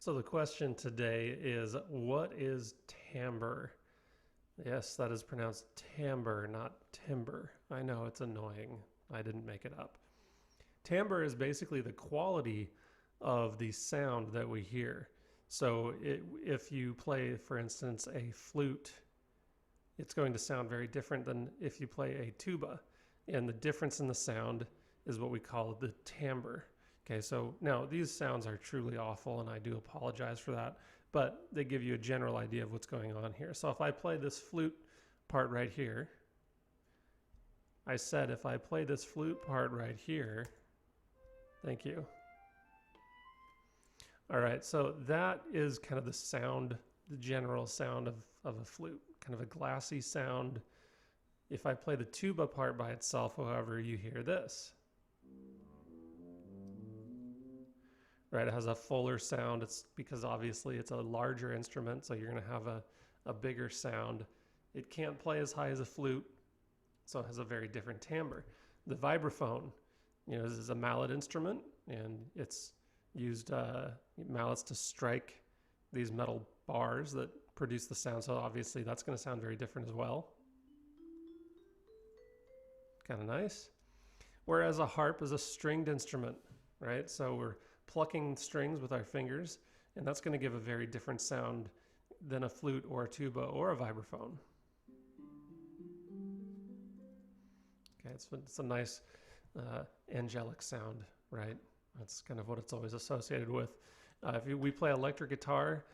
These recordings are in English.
So the question today is, what is timbre? Yes, that is pronounced timbre, not timber. I know, it's annoying. I didn't make it up. Timbre is basically the quality of the sound that we hear. So if you play, for instance, a flute, it's going to sound very different than if you play a tuba. And the difference in the sound is what we call the timbre. Okay, so now these sounds are truly awful, and I do apologize for that, but they give you a general idea of what's going on here. So if I play this flute part right here, I said if I play this flute part right here, thank you. All right, so that is kind of the sound, the general sound of a flute, kind of a glassy sound. If I play the tuba part by itself, however, you hear this. Right, it has a fuller sound. It's because obviously it's a larger instrument, so you're going to have a bigger sound. It can't play as high as a flute, so it has a very different timbre. The vibraphone, this is a mallet instrument, and it's used mallets to strike these metal bars that produce the sound, so obviously that's going to sound very different as well. Kind of nice. Whereas a harp is a stringed instrument, right? So we're plucking strings with our fingers, and that's going to give a very different sound than a flute or a tuba or a vibraphone. Okay, it's a nice angelic sound, right? That's kind of what it's always associated with. If we play electric guitar,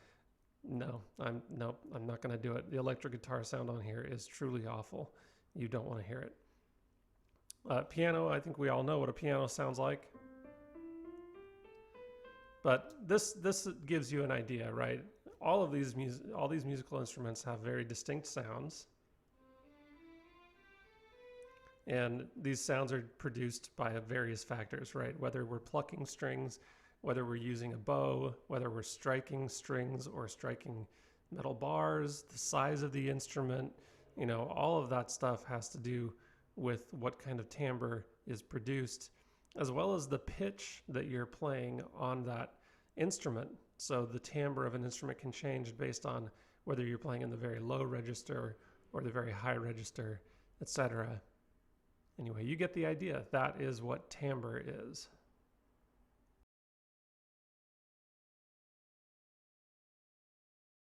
no, I'm not going to do it. The electric guitar sound on here is truly awful. You don't want to hear it. Piano, I think we all know what a piano sounds like. But this gives you an idea, right? All these musical instruments have very distinct sounds. And these sounds are produced by various factors, right? Whether we're plucking strings, whether we're using a bow, whether we're striking strings or striking metal bars, the size of the instrument, all of that stuff has to do with what kind of timbre is produced, as well as the pitch that you're playing on that instrument. So the timbre of an instrument can change based on whether you're playing in the very low register or the very high register, etc. Anyway, you get the idea. That is what timbre is.